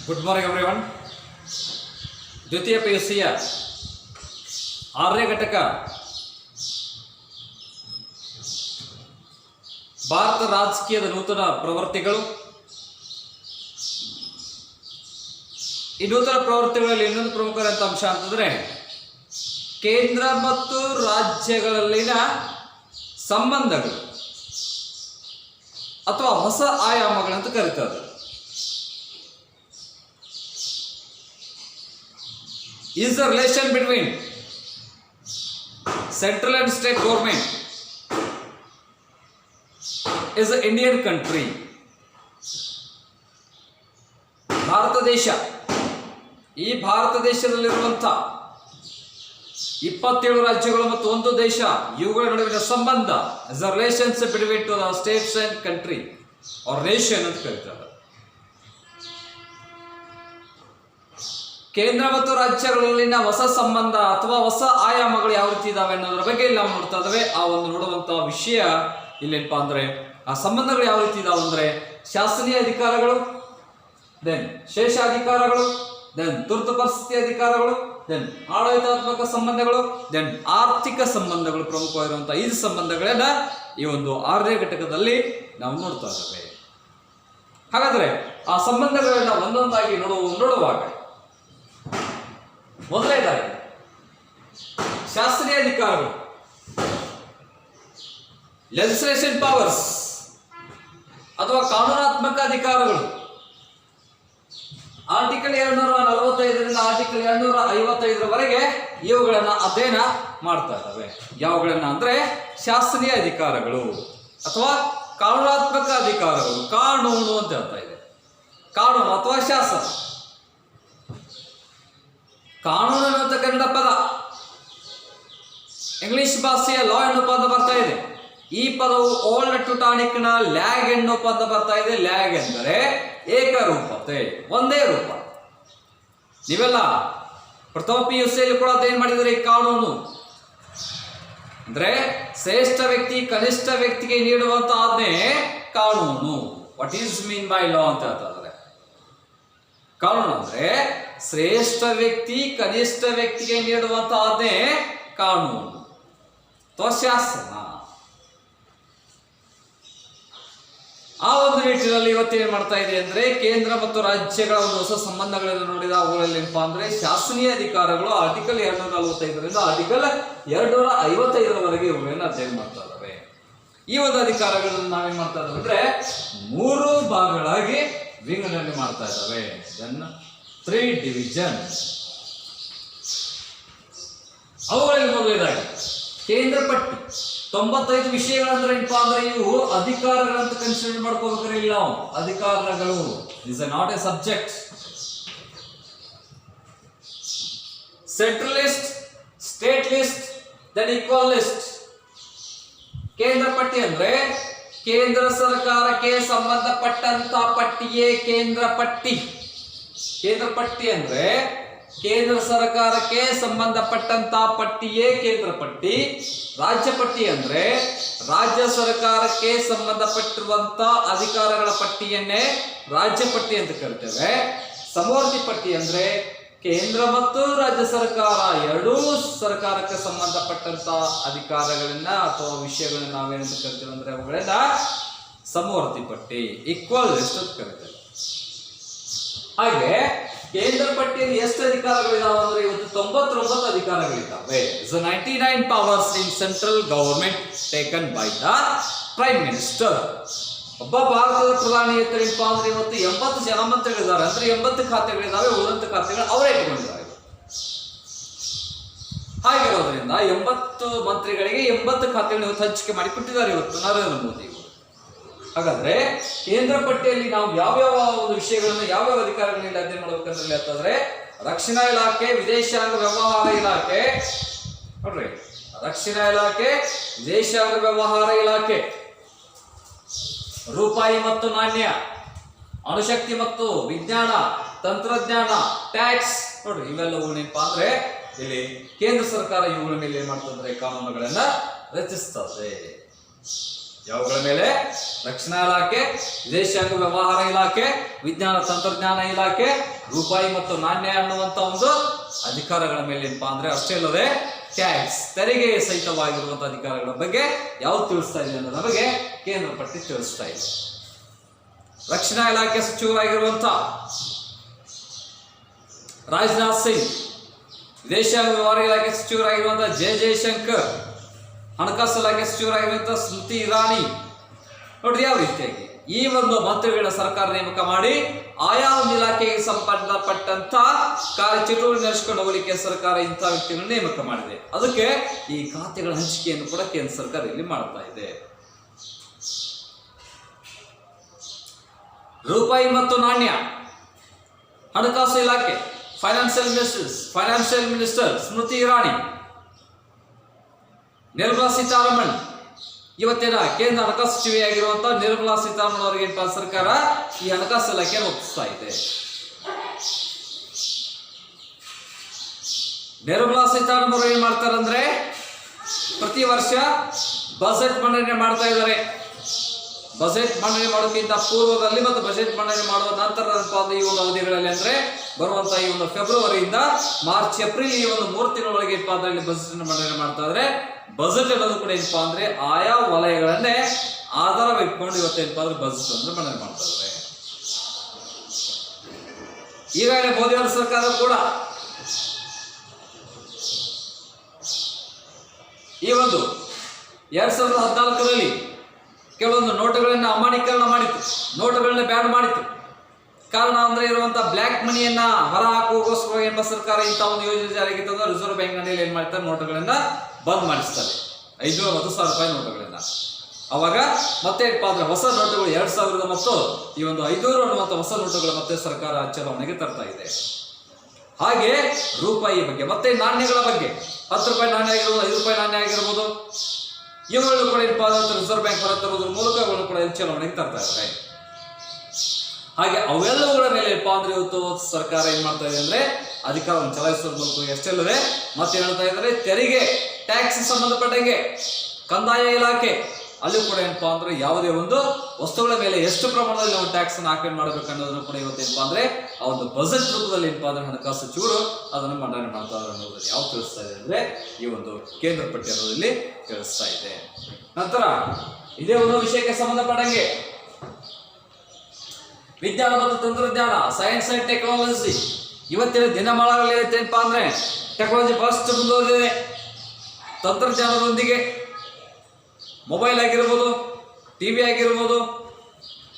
Good morning everyone. ದ್ವಿತೀಯ PUCಯ 6ನೇ ಘಟಕ ಭಾರತ ರಾಜಕೀಯದ ನೂತನ ಪ್ರವೃತ್ತಿಗಳು. ಈ ನೂತನ ಪ್ರವೃತ್ತಿಗಳಲ್ಲಿ ಇನ್ನೊಂದು ಪ್ರಮುಖವಾದಂಥ ಅಂಶ ಅಂತಂದರೆ ಕೇಂದ್ರ ಮತ್ತು ರಾಜ್ಯಗಳಲ್ಲಿನ ಸಂಬಂಧಗಳು ಅಥವಾ ಹೊಸ ಆಯಾಮಗಳಂತ ಕರೀತಾರೆ. Is the relation between central and state government is an Indian country. Bharat ದೇಶ, ಈ ಭಾರತ ದೇಶದಲ್ಲಿರುವಂಥ 27 ರಾಜ್ಯಗಳು ಮತ್ತು ಒಂದು ದೇಶ, ಇವುಗಳ ನಡುವಿನ ಸಂಬಂಧ is the relationship between to the states and country or nation ಅಂತ ಕರೀತಾರೆ. ಕೇಂದ್ರ ಮತ್ತು ರಾಜ್ಯಗಳಲ್ಲಿನ ಹೊಸ ಸಂಬಂಧ ಅಥವಾ ಹೊಸ ಆಯಾಮಗಳು ಯಾವ ರೀತಿ ಇದಾವೆ ಅನ್ನೋದ್ರ ಬಗ್ಗೆ ಇಲ್ಲಿ ನಾವು ನೋಡ್ತಾ ಇದ್ದಾವೆ. ಆ ಒಂದು ನೋಡುವಂಥ ವಿಷಯ ಇಲ್ಲೇನಪ್ಪ ಅಂದರೆ ಆ ಸಂಬಂಧಗಳು ಯಾವ ರೀತಿ ಇದಾವೆ ಅಂದರೆ ಶಾಸನೀಯ ಅಧಿಕಾರಗಳು, ದೆನ್ ಶೇಷಾಧಿಕಾರಗಳು, ದೆನ್ ತುರ್ತು ಪರಿಸ್ಥಿತಿ ಅಧಿಕಾರಗಳು, ದೆನ್ ಆಡಳಿತಾತ್ಮಕ ಸಂಬಂಧಗಳು, ದೆನ್ ಆರ್ಥಿಕ ಸಂಬಂಧಗಳು. ಪ್ರಮುಖವಾಗಿರುವಂಥ 5 ಸಂಬಂಧಗಳನ್ನ ಈ ಒಂದು 6ನೇ ಘಟಕದಲ್ಲಿ ನಾವು ನೋಡ್ತಾ ಇದ್ದೇವೆ. ಹಾಗಾದರೆ ಆ ಸಂಬಂಧಗಳನ್ನ ಒಂದೊಂದಾಗಿ ನೋಡುವಾಗ ಮೊದಲನೇದಾಗಿ ಶಾಸನೀಯ ಅಧಿಕಾರಗಳು, ಲೆಜಿಸ್ಲೇಷನ್ ಪವರ್ಸ್ ಅಥವಾ ಕಾನೂನಾತ್ಮಕ ಅಧಿಕಾರಗಳು. ಆರ್ಟಿಕಲ್ 245ರಿಂದ ಆರ್ಟಿಕಲ್ 255ರವರೆಗೆ ಇವುಗಳನ್ನ ಅಧ್ಯಯನ ಮಾಡ್ತಾ ಇದ್ದಾವೆ. ಯಾವುಗಳನ್ನ ಅಂದ್ರೆ ಶಾಸನೀಯ ಅಧಿಕಾರಗಳು ಅಥವಾ ಕಾನೂನಾತ್ಮಕ ಅಧಿಕಾರಗಳು. ಕಾನೂನು ಅಂತ ಹೇಳ್ತಾ ಇದೆ, ಕಾನೂನು ಅಥವಾ ಶಾಸನ. ಕಾನೂನು ಅನ್ನುವಂಥ ಕನ್ನಡ ಪದ ಇಂಗ್ಲಿಷ್ ಭಾಷೆಯ ಲಾ ಎನ್ನುವ ಪದ ಬರ್ತಾ ಇದೆ. ಈ ಪದವು ಓಲ್ಡ್ ಟುಟಾನಿಕ್ನ ಲ್ಯಾಗ್ ಎನ್ನುವ ಪದ ಬರ್ತಾ ಇದೆ. ಲ್ಯಾಗ್ ಎಂದರೆ ಏಕರೂಪತೆ, ಒಂದೇ ರೂಪ. ನೀವೆಲ್ಲ ಪ್ರಥಮ PUCಯಲ್ಲಿ ಕೂಡ ಅಧ್ಯಯನ ಮಾಡಿದರೆ ಈ ಕಾನೂನು ಅಂದ್ರೆ ಶ್ರೇಷ್ಠ ವ್ಯಕ್ತಿ ಕನಿಷ್ಠ ವ್ಯಕ್ತಿಗೆ ನೀಡುವಂತ ಆಜ್ಞೆ ಕಾನೂನು. ವಾಟ್ ಈಸ್ ಮೀನ್ ಬೈ ಲಾ ಅಂತ ಹೇಳ್ತಾರೆ. ಕಾನೂನು ಅಂದ್ರೆ ಶ್ರೇಷ್ಠ ವ್ಯಕ್ತಿ ಕನಿಷ್ಠ ವ್ಯಕ್ತಿಗೆ ನೀಡುವಂತ ಆಜ್ಞೆ ಕಾನೂನು ಅಥವಾ ಶಾಸನ. ಆ ಒಂದು ನಿಟ್ಟಿನಲ್ಲಿ ಇವತ್ತೇನು ಮಾಡ್ತಾ ಇದೆ ಅಂದ್ರೆ ಕೇಂದ್ರ ಮತ್ತು ರಾಜ್ಯಗಳ ಒಂದು ಹೊಸ ಸಂಬಂಧಗಳನ್ನು ನೋಡಿದ ಅವುಗಳಲ್ಲಿ ಏನಪ್ಪಾ ಅಂದ್ರೆ ಶಾಸನೀಯ ಅಧಿಕಾರಗಳು ಆರ್ಟಿಕಲ್ 245ರಿಂದ ಆರ್ಟಿಕಲ್ 255ರವರೆಗೆ ಇವುಗಳನ್ನು ಅಧ್ಯಯನ ಮಾಡ್ತಾ ಇದ್ದಾವೆ. ಈ ಒಂದು ಅಧಿಕಾರಗಳನ್ನು ನಾವೇನ್ ಮಾಡ್ತಾ ಇದ್ದಾವೆ ಅಂದ್ರೆ 3 ಭಾಗಗಳಾಗಿ ವಿಂಗಡಣೆ ಮಾಡ್ತಾ ಇದ್ದಾವೆ. 3 ಡಿವಿಷನ್. ಅವುಗಳಲ್ಲಿ ಮೊದಲನೇದಾಗಿ ಕೇಂದ್ರ ಪಟ್ಟಿ 95 ವಿಷಯಗಳಂದ್ರೆ ಏನಪ್ಪಾ ಅಂದ್ರೆ ಇವು ಅಧಿಕಾರಗಳಂತ ಕನ್ಸಿಡರ್ ಮಾಡ್ಕೋಬೇಕಾದ್ರೆ ಇಲ್ಲ ನಾವು ಅಧಿಕಾರಗಳು. Is not a subject. Central list, state list, then equal list. ಕೇಂದ್ರ ಪಟ್ಟಿ ಅಂದ್ರೆ ಕೇಂದ್ರ ಸರ್ಕಾರಕ್ಕೆ ಸಂಬಂಧಪಟ್ಟಂತ ಪಟ್ಟಿಯೇ ಕೇಂದ್ರ ಪಟ್ಟಿ. ಕೇಂದ್ರ ಪಟ್ಟಿ ಅಂದ್ರೆ ಕೇಂದ್ರ ಸರ್ಕಾರಕ್ಕೆ ಸಂಬಂಧಪಟ್ಟಂತ ಪಟ್ಟಿಯೇ ಕೇಂದ್ರ ಪಟ್ಟಿ. ರಾಜ್ಯ ಪಟ್ಟಿ ಅಂದ್ರೆ ರಾಜ್ಯ ಸರ್ಕಾರಕ್ಕೆ ಸಂಬಂಧಪಟ್ಟಿರುವಂತ ಅಧಿಕಾರಗಳ ಪಟ್ಟಿಯನ್ನೇ ರಾಜ್ಯ ಪಟ್ಟಿ ಅಂತ ಕರಿತೇವೆ. ಸಮವರ್ತಿ ಪಟ್ಟಿ ಅಂದ್ರೆ ಕೇಂದ್ರ ಮತ್ತು ರಾಜ್ಯ ಸರ್ಕಾರ ಎರಡೂ ಸರ್ಕಾರಕ್ಕೆ ಸಂಬಂಧಪಟ್ಟಂತ ಅಧಿಕಾರಗಳನ್ನ ಅಥವಾ ವಿಷಯಗಳನ್ನ ನಾವೇನಂತ ಕರಿತೇವೆ ಅಂದ್ರೆ ಅವುಗಳನ್ನ ಸಮವರ್ತಿ ಪಟ್ಟಿ, ಈಕ್ವಲ್ ಲಿಸ್ಟ್ ಅಂತ ಕರಿತೇವೆ. ಹಾಗೆ ಕೇಂದ್ರ ಪಟ್ಟಿಯಲ್ಲಿ ಎಷ್ಟು ಅಧಿಕಾರಗಳಿದಾವೆ ಅಂದ್ರೆ ಇವತ್ತು 99 ಅಧಿಕಾರಗಳಿದ್ದಾವೆ. 99 powers in central government taken by the prime minister. ಒಬ್ಬ ಭಾರತದ ಪ್ರಧಾನಿ ಏನಪ್ಪಾ ಅಂದ್ರೆ ಇವತ್ತು 80 ಜನ ಮಂತ್ರಿಗಳಿದ್ದಾರೆ. ಅಂದ್ರೆ 80 ಖಾತೆಗಳಿದಾವೆ, ಉಳಿದಂತ ಖಾತೆಗಳು ಅವರೇ ಇಟ್ಕೊಂಡಿದ್ದಾರೆ. ಹಾಗಿರೋದ್ರಿಂದ 80 ಮಂತ್ರಿಗಳಿಗೆ 80 ಖಾತೆಗಳನ್ನು ಇವತ್ತು ಹಂಚಿಕೆ ಮಾಡಿ ಕೊಟ್ಟಿದ್ದಾರೆ ಇವತ್ತು ನರೇಂದ್ರ ಮೋದಿ. ಹಾಗಾದ್ರೆ ಕೇಂದ್ರ ಪಟ್ಟಿಯಲ್ಲಿ ನಾವು ಯಾವ್ಯಾವ ಒಂದು ವಿಷಯಗಳನ್ನು ಯಾವ್ಯಾವ ಅಧಿಕಾರಗಳನ್ನ ಅಧ್ಯಯನ ಮಾಡ್ಬೇಕಂದ್ರೆ ಅಂತಂದ್ರೆ ರಕ್ಷಣಾ ಇಲಾಖೆ, ವಿದೇಶಾಂಗ ವ್ಯವಹಾರ ಇಲಾಖೆ, ನೋಡ್ರಿ ರಕ್ಷಣಾ ಇಲಾಖೆ, ವಿದೇಶಾಂಗ ವ್ಯವಹಾರ ಇಲಾಖೆ, ರೂಪಾಯಿ ಮತ್ತು ನಾಣ್ಯ, ಅಣುಶಕ್ತಿ ಮತ್ತು ವಿಜ್ಞಾನ ತಂತ್ರಜ್ಞಾನ, ಟ್ಯಾಕ್ಸ್. ನೋಡ್ರಿ ಇವೆಲ್ಲವೂ ಏನಪ್ಪಾ ಅಂದ್ರೆ ಇಲ್ಲಿ ಕೇಂದ್ರ ಸರ್ಕಾರ ಇವುಗಳ ಮೇಲೆ ಏನ್ ಮಾಡ್ತಂದ್ರೆ ಕಾನೂನುಗಳನ್ನ ರಚಿಸ್ತದೆ. ಯಾವುಗಳ ಮೇಲೆ? ರಕ್ಷಣಾ ಇಲಾಖೆ, ವಿದೇಶಾಂಗ ವ್ಯವಹಾರ ಇಲಾಖೆ, ವಿಜ್ಞಾನ ತಂತ್ರಜ್ಞಾನ ಇಲಾಖೆ, ರೂಪಾಯಿ ಮತ್ತು ನಾಣ್ಯ ಅನ್ನುವಂತ ಒಂದು ಅಧಿಕಾರಗಳ ಮೇಲೆ ಏನಪ್ಪಾ ಅಂದ್ರೆ ಅಷ್ಟೇ ಅಲ್ಲದೆ ಟ್ಯಾಕ್ಸ್ ತೆರಿಗೆ ಸಹಿತವಾಗಿರುವಂತಹ ಅಧಿಕಾರಗಳ ಬಗ್ಗೆ ಯಾವ್ದು ತಿಳಿಸ್ತಾ ಇದೆ ಅನ್ನೋದ್ರ ಬಗ್ಗೆ ಕೇಂದ್ರ ಪಟ್ಟಿ ತಿಳಿಸ್ತಾ ಇದೆ. ರಕ್ಷಣಾ ಇಲಾಖೆ ಸಚಿವರಾಗಿರುವಂತಹ ರಾಜನಾಥ್ ಸಿಂಗ್, ವಿದೇಶಾಂಗ ವ್ಯವಹಾರ ಇಲಾಖೆ ಸಚಿವರಾಗಿರುವಂತಹ ಜಯಶಂಕರ್, ಹಣಕಾಸು ಇಲಾಖೆ ಸಚಿವರಾಗಿರುವಂತಹ ಸ್ಮೃತಿ ಇರಾನಿ. ನೋಡ್ರಿ ಯಾವ ರೀತಿಯಾಗಿ ಈ ಒಂದು ಮಂತ್ರಿಗಳ ಸರ್ಕಾರ ನೇಮಕ ಮಾಡಿ ಆಯಾ ಒಂದು ಇಲಾಖೆಗೆ ಸಂಬಂಧಪಟ್ಟಂತ ಕಾರ್ಯಚಟುವಟಿಕೆ ನಡೆಸಿಕೊಂಡು ಹೋಗಲಿಕ್ಕೆ ಸರ್ಕಾರ ಇಂತಹ ವ್ಯಕ್ತಿಗಳನ್ನು ನೇಮಕ ಮಾಡಿದೆ. ಅದಕ್ಕೆ ಈ ಖಾತೆಗಳ ಹಂಚಿಕೆಯನ್ನು ಕೂಡ ಕೇಂದ್ರ ಸರ್ಕಾರ ಇಲ್ಲಿ ಮಾಡ್ತಾ ಇದೆ. ರೂಪಾಯಿ ಮತ್ತು ನಾಣ್ಯ, ಹಣಕಾಸು ಇಲಾಖೆ, ಫೈನಾನ್ಷಿಯಲ್ ಮಿನಿಸ್ಟರ್ ಸ್ಮೃತಿ ಇರಾನಿ, ನಿರ್ಮಲಾ ಸೀತಾರಾಮನ್, ಇವತ್ತಿನ ಕೇಂದ್ರ ಹಣಕಾಸು ಸಚಿವೆಯಾಗಿರುವಂತಹ ನಿರ್ಮಲಾ ಸೀತಾರಾಮನ್ ಅವರಿಗೆ ಸರ್ಕಾರ ಈ ಹಣಕಾಸು ಇಲಾಖೆಯನ್ನು ಒಪ್ಪಿಸ್ತಾ ಇದೆ. ನಿರ್ಮಲಾ ಸೀತಾರಾಮನ್ ಅವರು ಏನ್ ಮಾಡ್ತಾರೆ ಅಂದ್ರೆ ಪ್ರತಿ ವರ್ಷ ಬಜೆಟ್ ಮಂಡನೆ ಮಾಡ್ತಾ ಇದ್ದಾರೆ. ಬಜೆಟ್ ಮಂಡನೆ ಮಾಡೋಕ್ಕಿಂತ ಪೂರ್ವದಲ್ಲಿ ಮತ್ತು ಬಜೆಟ್ ಮಂಡನೆ ಮಾಡುವ ನಂತರದ ಈ ಒಂದು ಅವಧಿಗಳಲ್ಲಿ ಅಂದ್ರೆ ಬರುವಂತಹ ಈ ಒಂದು ಫೆಬ್ರವರಿಯಿಂದ ಮಾರ್ಚ್ ಏಪ್ರಿಲ್ ಈ ಒಂದು 3 ತಿಂಗಳೊಳಗೆ ಬಜೆಟ್ ಮಂಡನೆ ಮಾಡ್ತಾ ಇದ್ರೆ ಬಜೆಟ್ ಅನ್ನೋದು ಕೂಡ ಏನಪ್ಪಾ ಅಂದ್ರೆ ಆಯಾ ವಲಯಗಳನ್ನೇ ಆಧಾರವಿಟ್ಕೊಂಡು ಇವತ್ತೇನಪ್ಪಾ ಅಂದ್ರೆ ಬಜೆಟ್ ಅಂದ್ರೆ ಮಂಡನೆ ಮಾಡ್ತಾ ಇದ್ದಾರೆ. ಈಗಾಗಲೇ ಮೋದಿ ಅವರ ಸರ್ಕಾರ ಕೂಡ ಈ ಒಂದು 2014ರಲ್ಲಿ ಕೆಲವೊಂದು ನೋಟುಗಳನ್ನ ಅಮಾನ್ಯೀಕರಣ ಮಾಡಿತ್ತು, ನೋಟುಗಳನ್ನ ಬ್ಯಾನ್ ಮಾಡಿತ್ತು. ಕಾರಣ ಅಂದ್ರೆ ಇರುವಂತಹ ಬ್ಲ್ಯಾಕ್ ಮನಿಯನ್ನ ಹೊರ ಹಾಕುವಗೋಸ್ಕರ ಎಂಬ ಸರ್ಕಾರ ಇಂತಹ ಒಂದು ಯೋಜನೆ ಜಾರಿಗೆ ತಂದು ರಿಸರ್ವ್ ಬ್ಯಾಂಕ್ ನಲ್ಲಿ ಏನ್ ಮಾಡ್ತಾರೆ, ನೋಟುಗಳನ್ನ ಬಂದ್ ಮಾಡಿಸ್ತಾರೆ, 510,000 ರೂಪಾಯಿ ನೋಟುಗಳನ್ನ. ಅವಾಗ ಮತ್ತೆ ಹೊಸ ನೋಟುಗಳು 2000 ಮತ್ತು ಈ ಒಂದು 500 ಅನ್ನುವಂಥ ಹೊಸ ನೋಟುಗಳು ಮತ್ತೆ ಸರ್ಕಾರ ಚಲಾವಣೆಗೆ ತರ್ತಾ ಇದೆ. ಹಾಗೆ ರೂಪಾಯಿ ಬಗ್ಗೆ ಮತ್ತೆ ನಾಣ್ಯಗಳ ಬಗ್ಗೆ 10 ರೂಪಾಯಿ ನಾಣ್ಯ ಆಗಿರ್ಬೋದು, 5 ರೂಪಾಯಿ ನಾಣ್ಯ ಆಗಿರ್ಬೋದು, ಇವುಗಳು ಕೂಡ ರಿಸರ್ವ್ ಬ್ಯಾಂಕ್ ಹೊರ ತರುವುದರ ಮೂಲಕ ಅವುಗಳು ಕೂಡ ಚಲಾವಣೆಗೆ ತರ್ತಾ ಇದ್ದಾರೆ. ಹಾಗೆ ಅವೆಲ್ಲವುಗಳ ಮೇಲೆ ಅಂದ್ರೆ ಇವತ್ತು ಸರ್ಕಾರ ಏನ್ ಮಾಡ್ತಾ ಇದೆ ಅಂದ್ರೆ ಅಧಿಕಾರವನ್ನು ಚಲಾಯಿಸೋದ್ರ ಮೂಲಕ ಎಷ್ಟೇ ಅಲ್ಲದೆ ಮತ್ತೆ ಹೇಳ್ತಾ ಇದ್ದಾರೆ ತೆರಿಗೆ ಟ್ಯಾಕ್ಸ್ ಸಂಬಂಧಪಟ್ಟಂಗೆ ಕಂದಾಯ ಇಲಾಖೆ ಅಲ್ಲಿ ಕೂಡ ಏನಪ್ಪಾ ಅಂದ್ರೆ ಯಾವುದೇ ಒಂದು ವಸ್ತುಗಳ ಮೇಲೆ ಎಷ್ಟು ಪ್ರಮಾಣದಲ್ಲಿ ನಾವು ಟ್ಯಾಕ್ಸ್ ಅನ್ನು ಹಾಕಿ ಮಾಡಬೇಕು ಅನ್ನೋದನ್ನು ಕೂಡ ಇವತ್ತೇನಪ್ಪಾ ಅಂದ್ರೆ ಆ ಒಂದು ಬಜೆಟ್ ರೂಪದಲ್ಲಿ ಏನಪ್ಪಾ ಅಂದ್ರೆ ಹಣಕಾಸು ಸಚಿವರು ಅದನ್ನು ಮಂಡನೆ ಮಾಡ್ತಾ ಇದ್ದಾರೆ ಅನ್ನೋದು ಯಾವ ತಿಳಿಸ್ತಾ ಇದೆ ಅಂದ್ರೆ ಈ ಒಂದು ಕೇಂದ್ರ ಪಟ್ಟಿ ಅನ್ನೋದಲ್ಲಿ ತಿಳಿಸ್ತಾ ಇದೆ. ನಂತರ ಇದೇ ಒಂದು ವಿಷಯಕ್ಕೆ ಸಂಬಂಧಪಟ್ಟಂಗೆ ವಿಜ್ಞಾನ ಮತ್ತು ತಂತ್ರಜ್ಞಾನ, ಸೈನ್ಸ್ ಅಂಡ್ ಟೆಕ್ನಾಲಜಿ ಇವತ್ತಿನ ದಿನಮಾನಗಳಲ್ಲಿ ಏನಪ್ಪಾ ಅಂದ್ರೆ ಟೆಕ್ನಾಲಜಿ ಫಸ್ಟ್ ಮುಂದುವರೆದಿದೆ. ತಂತ್ರಜ್ಞಾನದೊಂದಿಗೆ ಮೊಬೈಲ್ ಆಗಿರ್ಬೋದು, ಟಿವಿ ಆಗಿರ್ಬೋದು,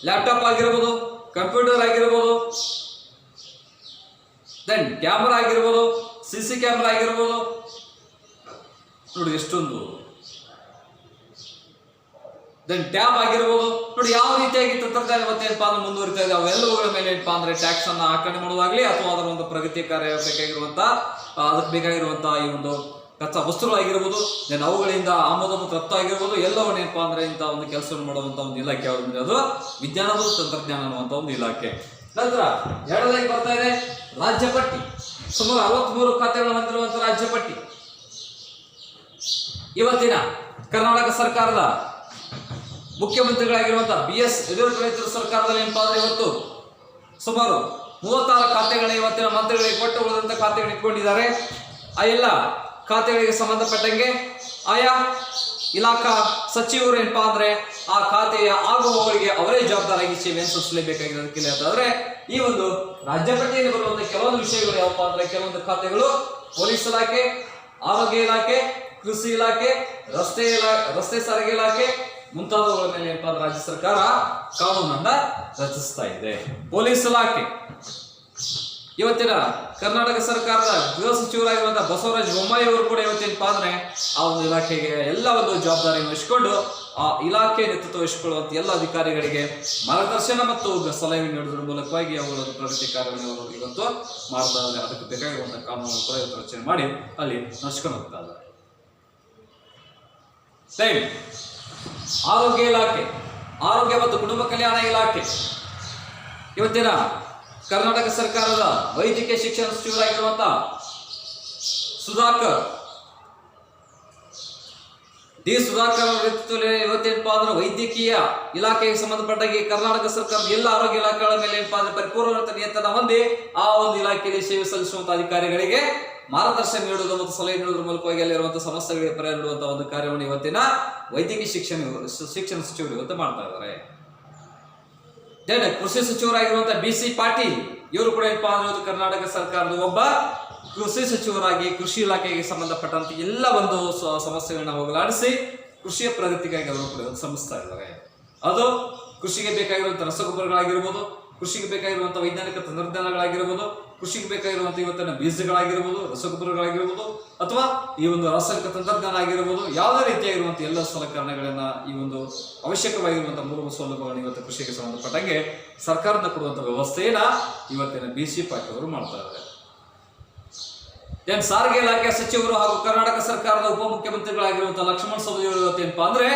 ಲ್ಯಾಪ್ಟಾಪ್ ಆಗಿರ್ಬೋದು, ಕಂಪ್ಯೂಟರ್ ಆಗಿರ್ಬೋದು, ದೆನ್ ಕ್ಯಾಮರಾ ಆಗಿರ್ಬೋದು, CC ಕ್ಯಾಮರಾ ಆಗಿರ್ಬೋದು, ನೋಡಿ ಎಷ್ಟೊಂದು, ದೆನ್ ಟ್ಯಾಬ್ ಆಗಿರ್ಬೋದು, ನೋಡಿ ಯಾವ ರೀತಿಯಾಗಿ ತಂತ್ರಜ್ಞಾನ ಇವತ್ತೇನಪ್ಪಾ ಅಂದ್ರೆ ಮುಂದುವರಿತಾ ಇದೆ. ಅವೆಲ್ಲವುಗಳ ಮೇಲೆ ಏನಪ್ಪಾ ಅಂದ್ರೆ ಟ್ಯಾಕ್ಸ್ ಅನ್ನ ಆಕರಣೆ ಮಾಡುವಾಗಲಿ ಅಥವಾ ಅದರ ಒಂದು ಪ್ರಗತಿ ಕಾರ್ಯ ಬೇಕಾಗಿರುವಂತಹ ಅದಕ್ಕೆ ಬೇಕಾಗಿರುವಂತಹ ಈ ಒಂದು ಕಚ್ಚಾ ವಸ್ತುಗಳಾಗಿರ್ಬೋದು, ದೆನ್ ಅವುಗಳಿಂದ ಆಮದು ಮತ್ತು ರಫ್ತು ಆಗಿರ್ಬೋದು, ಎಲ್ಲವನ್ನ ಏನಪ್ಪಾ ಅಂದ್ರೆ ಇಂಥ ಒಂದು ಕೆಲಸವನ್ನು ಮಾಡುವಂತ ಒಂದು ಇಲಾಖೆ ಯಾವುದು, ಅದು ವಿಜ್ಞಾನ ಮತ್ತು ತಂತ್ರಜ್ಞಾನ ಅನ್ನುವಂಥ ಒಂದು ಇಲಾಖೆ. ನಂತರ ಎರಡನೇದಾಗಿ ಬರ್ತಾ ಇದೆ ರಾಜ್ಯ ಪಟ್ಟಿ. ಸುಮಾರು 63 ಖಾತೆಗಳನ್ನು ಹೊಂದಿರುವಂತಹ ರಾಜ್ಯ ಪಟ್ಟಿ ಇವತ್ತಿನ ಕರ್ನಾಟಕ ಸರ್ಕಾರದ ಮುಖ್ಯಮಂತ್ರಿಗಳಾಗಿರುವಂತಹ BS ಯಡಿಯೂರಪ್ಪ ಸರ್ಕಾರದಲ್ಲಿ ಏನಪ್ಪಾ ಅಂದ್ರೆ ಇವತ್ತು ಸುಮಾರು 36 ಖಾತೆಗಳನ್ನ ಇವತ್ತಿನ ಮಂತ್ರಿಗಳಿಗೆ ಕೊಟ್ಟು ಉಳಿದಂತ ಖಾತೆಗಳು ಇಟ್ಕೊಂಡಿದ್ದಾರೆ. ಆ ಎಲ್ಲ ಖಾತೆಗಳಿಗೆ ಸಂಬಂಧಪಟ್ಟಂಗೆ ಆಯಾ ಇಲಾಖಾ ಸಚಿವರು ಏನಪ್ಪಾ ಅಂದ್ರೆ ಆ ಖಾತೆಯ ಆಗುವವರಿಗೆ ಅವರೇ ಜವಾಬ್ದಾರಿಯಾಗಿ ಸೇವೆಯನ್ನು ಸಲ್ಲಿಸಲೇಬೇಕಾಗಿರೋದಕ್ಕಿಲ್ಲ ಅಂತಂದ್ರೆ ಈ ಒಂದು ರಾಜ್ಯ ಪಟ್ಟಿಯಲ್ಲಿ ಬರುವಂತಹ ಕೆಲವೊಂದು ವಿಷಯಗಳು ಯಾವಪ್ಪ ಅಂದ್ರೆ ಕೆಲವೊಂದು ಖಾತೆಗಳು ಪೊಲೀಸ್ ಇಲಾಖೆ, ಆರೋಗ್ಯ ಇಲಾಖೆ, ಕೃಷಿ ಇಲಾಖೆ, ರಸ್ತೆ ಸಾರಿಗೆ ಇಲಾಖೆ ಮುಂತಾದವುಗಳ ಮೇಲೆ ಏನಪ್ಪಾ ಅಂದ್ರೆ ರಾಜ್ಯ ಸರ್ಕಾರ ಕಾನೂನನ್ನ ರಚಿಸ್ತಾ ಇದೆ. ಪೊಲೀಸ್ ಇಲಾಖೆ ಇವತ್ತಿನ ಕರ್ನಾಟಕ ಸರ್ಕಾರದ ಗೃಹ ಸಚಿವರಾಗಿರುವಂತಹ ಬಸವರಾಜ ಬೊಮ್ಮಾಯಿ ಅವರು ಕೂಡ ಇವತ್ತೇನಪ್ಪಾ ಅಂದ್ರೆ ಆ ಒಂದು ಇಲಾಖೆಗೆ ಎಲ್ಲ ಒಂದು ಜವಾಬ್ದಾರಿಯನ್ನು ವಹಿಸಿಕೊಂಡು ಆ ಇಲಾಖೆ ನೇತೃತ್ವ ವಹಿಸಿಕೊಳ್ಳುವಂತ ಎಲ್ಲ ಅಧಿಕಾರಿಗಳಿಗೆ ಮಾರ್ಗದರ್ಶನ ಮತ್ತು ಸಲಹೆ ನೀಡುವುದರ ಮೂಲಕವಾಗಿ ಅವುಗಳ ಪ್ರಗತಿ ಕಾರ್ಯವನ್ನು ಇವತ್ತು ಮಾಡ್ತಾ ಇದ್ದಾರೆ. ಅದಕ್ಕೆ ಬೇಕಾಗಿರುವಂತಹ ಕಾನೂನು ಕೂಡ ಇವತ್ತು ರಚನೆ ಮಾಡಿ ಅಲ್ಲಿ ನಡೆಸ್ಕೊಂಡು ಹೋಗ್ತಾ ಇದ್ದಾರೆ. ಆರೋಗ್ಯ ಇಲಾಖೆ, ಆರೋಗ್ಯ ಮತ್ತು ಕುಟುಂಬ ಕಲ್ಯಾಣ ಇಲಾಖೆ ಇವತ್ತಿನ ಕರ್ನಾಟಕ ಸರ್ಕಾರದ ವೈದ್ಯಕೀಯ ಶಿಕ್ಷಣ ಸಚಿವರಾಗಿರುವಂತಹ ಸುಧಾಕರ್ ಡಿ ಸುಧಾಕರ್ ನೇತೃತ್ವದಲ್ಲಿ ಇವತ್ತೇನಪ್ಪಾ ಅಂದ್ರೆ ವೈದ್ಯಕೀಯ ಇಲಾಖೆಗೆ ಸಂಬಂಧಪಟ್ಟಾಗಿ ಕರ್ನಾಟಕ ಸರ್ಕಾರದ ಎಲ್ಲ ಆರೋಗ್ಯ ಇಲಾಖೆಗಳ ಮೇಲೆ ಏನಪ್ಪಾ ಅಂದ್ರೆ ಪರಿಪೂರ್ಣ ನಿಯಂತ್ರಣ ಹೊಂದಿ ಆ ಒಂದು ಇಲಾಖೆಯಲ್ಲಿ ಸೇವೆ ಸಲ್ಲಿಸುವಂತಹ ಅಧಿಕಾರಿಗಳಿಗೆ ಮಾರ್ಗದರ್ಶನ ನೀಡುವುದು ಮತ್ತು ಸಲಹೆ ನೀಡುವುದರ ಮೂಲಕವಾಗಿ ಅಲ್ಲಿರುವಂತಹ ಸಮಸ್ಯೆಗಳಿಗೆ ಪರಿಹಾರ ನೀಡುವಂತಹ ಒಂದು ಕಾರ್ಯವನ್ನು ಇವತ್ತಿನ ವೈದ್ಯಕೀಯ ಶಿಕ್ಷಣ ಸಚಿವರು ಇವತ್ತು ಮಾಡ್ತಾ ಇದ್ದಾರೆ. ಕೃಷಿ ಸಚಿವರಾಗಿರುವಂತಹ BC ಪಾಟೀಲ್ ಇವರು ಕೂಡ ಏನಪ್ಪಾ ಅಂದ್ರೆ ಕರ್ನಾಟಕ ಸರ್ಕಾರದ ಒಬ್ಬ ಕೃಷಿ ಸಚಿವರಾಗಿ ಕೃಷಿ ಇಲಾಖೆಗೆ ಸಂಬಂಧಪಟ್ಟಂತ ಎಲ್ಲ ಒಂದು ಸಮಸ್ಯೆಗಳನ್ನ ಹೋಗಲಾಡಿಸಿ ಕೃಷಿಯ ಪ್ರಗತಿಗಾಗಿ ಅವರು ಕೂಡ ಶ್ರಮಿಸ್ತಾ ಇದ್ದಾರೆ. ಅದು ಕೃಷಿಗೆ ಬೇಕಾಗಿರುವಂತಹ ರಸಗೊಬ್ಬರಗಳಾಗಿರ್ಬೋದು, ಕೃಷಿಗೆ ಬೇಕಾಗಿರುವಂತಹ ವೈಜ್ಞಾನಿಕ ತಂತ್ರಜ್ಞಾನಗಳಾಗಿರ್ಬೋದು, ಕೃಷಿಗೆ ಬೇಕಾಗಿರುವಂತಹ ಇವತ್ತಿನ ಬೀಜಗಳಾಗಿರ್ಬೋದು, ರಸಗೊಬ್ಬರಗಳಾಗಿರ್ಬೋದು, ಅಥವಾ ಈ ಒಂದು ರಾಸಾಯನಿಕ ತಂತ್ರಜ್ಞಾನ ಆಗಿರ್ಬೋದು, ಯಾವುದೇ ರೀತಿಯಾಗಿರುವಂತಹ ಎಲ್ಲ ಸಲಕರಣೆಗಳನ್ನ ಈ ಒಂದು ಅವಶ್ಯಕವಾಗಿರುವಂತಹ ಮೂಲಭೂತ ಸೌಲಭ್ಯಗಳನ್ನು ಇವತ್ತು ಕೃಷಿಗೆ ಸಂಬಂಧಪಟ್ಟಂಗೆ ಸರ್ಕಾರದಿಂದ ಕೊಡುವಂತಹ ವ್ಯವಸ್ಥೆಯನ್ನ ಇವತ್ತಿನ BC ಪಾಟೀಲ್ ಅವರು ಮಾಡ್ತಾ ಇದ್ದಾರೆ. ಸಾರಿಗೆ ಇಲಾಖೆ ಸಚಿವರು ಹಾಗೂ ಕರ್ನಾಟಕ ಸರ್ಕಾರದ ಉಪಮುಖ್ಯಮಂತ್ರಿಗಳಾಗಿರುವಂತಹ ಲಕ್ಷ್ಮಣ ಸವದಿ ಅವರು ಇವತ್ತೇನಪ್ಪಾ ಅಂದ್ರೆ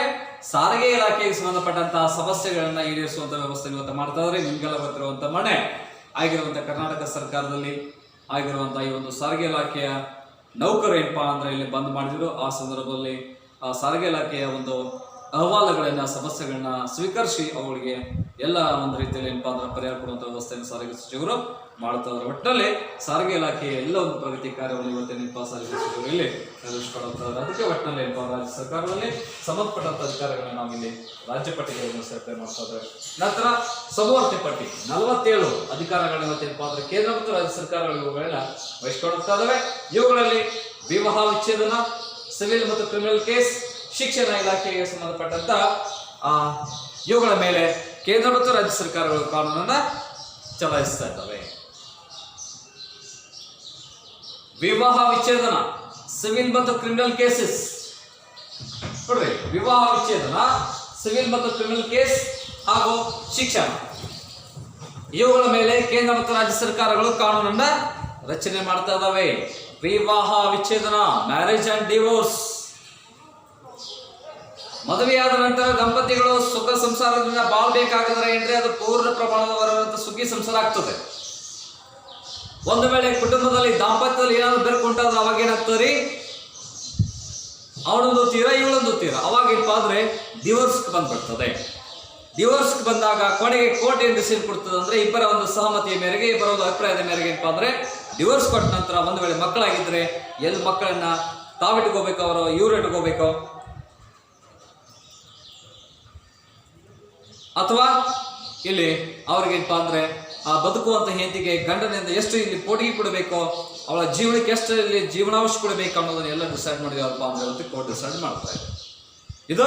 ಸಾರಿಗೆ ಇಲಾಖೆಗೆ ಸಂಬಂಧಪಟ್ಟಂತಹ ಸಮಸ್ಯೆಗಳನ್ನ ಈಡೇರಿಸುವಂತ ವ್ಯವಸ್ಥೆ ಇವತ್ತು ಮಾಡ್ತಾ ಇದ್ದಾರೆ. ನಿಮ್ಗೆಲ್ಲ ಗೊತ್ತಿರುವಂತಹ ಮನೆ ಆಗಿರುವಂತಹ ಕರ್ನಾಟಕ ಸರ್ಕಾರದಲ್ಲಿ ಆಗಿರುವಂತಹ ಈ ಒಂದು ಸಾರಿಗೆ ಇಲಾಖೆಯ ನೌಕರು ಏನಪ್ಪಾ ಅಂದ್ರೆ ಇಲ್ಲಿ ಬಂದ್ ಮಾಡಿದ್ರು. ಆ ಸಂದರ್ಭದಲ್ಲಿ ಆ ಸಾರಿಗೆ ಇಲಾಖೆಯ ಒಂದು ಅಹವಾಲುಗಳನ್ನ ಸಮಸ್ಯೆಗಳನ್ನ ಸ್ವೀಕರಿಸಿ ಅವರಿಗೆ ಎಲ್ಲ ಒಂದು ರೀತಿಯಲ್ಲಿ ಏನಪ್ಪಾ ಅಂದ್ರೆ ಪರಿಹಾರ ಕೊಡುವಂತ ವ್ಯವಸ್ಥೆಯನ್ನು ಸಾರಿಗೆ ಸಚಿವರು ಮಾಡ್ತಾ ಇದ್ದಾರೆ. ಒಟ್ಟಿನಲ್ಲಿ ಸಾರಿಗೆ ಇಲಾಖೆಯ ಎಲ್ಲ ಒಂದು ಪ್ರಗತಿ ಕಾರ್ಯವನ್ನು ಇವತ್ತೇನಪ್ಪ ಸಾರಿಗೆ ಸಚಿವರು ಇಲ್ಲಿ ನಿರ್ವಹಿಸಿಕೊಳ್ಳುತ್ತಾರೆ. ಅದಕ್ಕೆ ಒಟ್ಟಿನಲ್ಲಿ ಏನಪ್ಪಾ ರಾಜ್ಯ ಸರ್ಕಾರದಲ್ಲಿ ಸಂಬಂಧಪಟ್ಟಂತ ಅಧಿಕಾರಿಗಳನ್ನ ನಾವು ಇಲ್ಲಿ ರಾಜ್ಯ ಪಟ್ಟಿಗಳನ್ನು ಸೇರ್ಪಡೆ ಮಾಡ್ತಾ ಇದ್ದಾರೆ. ನಂತರ ಸಮವರ್ತಿ ಪಟ್ಟಿ 47 ಅಧಿಕಾರಗಳನ್ನ ಇವತ್ತೇನಪ್ಪಾ ಅಂದ್ರೆ ಕೇಂದ್ರ ಮತ್ತು ರಾಜ್ಯ ಸರ್ಕಾರಗಳು ಇವುಗಳನ್ನ ವಹಿಸಿಕೊಳ್ಳುತ್ತಾ ಇದ್ದಾವೆ. ಇವುಗಳಲ್ಲಿ ವಿವಾಹ ವಿಚ್ಛೇದನ, ಸಿವಿಲ್ ಮತ್ತು ಕ್ರಿಮಿನಲ್ ಕೇಸ್, ಶಿಕ್ಷಣ ಇಲಾಖೆಗೆ ಸಂಬಂಧಪಟ್ಟಂತ ಇವುಗಳ ಮೇಲೆ ಕೇಂದ್ರ ಮತ್ತು ರಾಜ್ಯ ಸರ್ಕಾರಗಳು ಕಾನೂನನ್ನ ಚಲಾಯಿಸ್ತಾ ಇದ್ದಾವೆ. ವಿವಾಹ ವಿಚ್ಛೇದನ, ಸಿವಿಲ್ ಮತ್ತು ಕ್ರಿಮಿನಲ್ ಕೇಸಸ್ ನೋಡ್ರಿ, ವಿವಾಹ ವಿಚ್ಛೇದನ, ಸಿವಿಲ್ ಮತ್ತು ಕ್ರಿಮಿನಲ್ ಕೇಸ್ ಹಾಗೂ ಶಿಕ್ಷಣ ಇವುಗಳ ಮೇಲೆ ಕೇಂದ್ರ ಮತ್ತು ರಾಜ್ಯ ಸರ್ಕಾರಗಳು ಕಾನೂನನ್ನ ರಚನೆ ಮಾಡ್ತಾ ಇದ್ದಾವೆ. ವಿವಾಹ ವಿಚ್ಛೇದನ, ಮ್ಯಾರೇಜ್ ಅಂಡ್ ಡಿವೋರ್ಸ್, ಮದುವೆಯಾದ ನಂತರ ದಂಪತಿಗಳು ಸುಖ ಸಂಸಾರದಿಂದ ಬಾಳ್ಬೇಕಾಗಿದ್ರೆ ಏನ್ರಿ ಅದು ಪೂರ್ಣ ಪ್ರಮಾಣದ ಸುಖಿ ಸಂಸಾರ ಆಗ್ತದೆ. ಒಂದು ವೇಳೆ ಕುಟುಂಬದಲ್ಲಿ ದಾಂಪತ್ಯದಲ್ಲಿ ಏನಾದ್ರು ಬೆರ್ಕೊಂಟಾದ್ರೆ ಅವಾಗ ಏನಾಗ್ತದ್ರಿ, ಅವನೊಂದು ತೀರ ಇವಳೊಂದು ತೀರ, ಅವಾಗ ಏನಪ್ಪಾ ಅಂದ್ರೆ ಡಿವೋರ್ಸ್ ಬಂದ್ಬಿಡ್ತದೆ. ಡಿವೋರ್ಸ್ ಬಂದಾಗ ಕೊನೆಗೆ ಕೋರ್ಟ್ ಏನ್ ಡಿಸಿಷನ್ ಕೊಡ್ತದೆ ಅಂದ್ರೆ ಇಬ್ಬರ ಒಂದು ಸಹಮತಿಯ ಮೇರೆಗೆ, ಇಬ್ಬರ ಒಂದು ಅಭಿಪ್ರಾಯದ ಮೇರೆಗೆ ಏನಪ್ಪಾ ಅಂದ್ರೆ ಡಿವೋರ್ಸ್ ಕೊಟ್ಟ ನಂತರ ಒಂದು ವೇಳೆ ಮಕ್ಕಳಾಗಿದ್ರೆ ಎಲ್ಲಿ ಮಕ್ಕಳನ್ನ ತಾವಿಟ್ಕೋಬೇಕು, ಅವರು ಇವ್ರು ಇಟ್ಕೋಬೇಕು, ಅಥವಾ ಇಲ್ಲಿ ಅವ್ರಿಗೆ ಏನಪ್ಪಾ ಅಂದ್ರೆ ಆ ಬದುಕುವಂತ ಹೆಂಡತಿಗೆ ಗಂಡನಿಂದ ಎಷ್ಟು ಇಲ್ಲಿ ಪೋಟಿಗೆ ಕೊಡಬೇಕು, ಅವಳ ಜೀವನಕ್ಕೆ ಎಷ್ಟು ಇಲ್ಲಿ ಜೀವನಾಂಶ ಕೊಡಬೇಕು ಅನ್ನೋದನ್ನ ಎಲ್ಲ ಡಿಸೈಡ್ ಮಾಡಿದವಪ್ಪ ಅಂದ್ರೆ ಕೋರ್ಟ್ ಡಿಸೈಡ್ ಮಾಡ್ತಾ ಇದೆ. ಇದು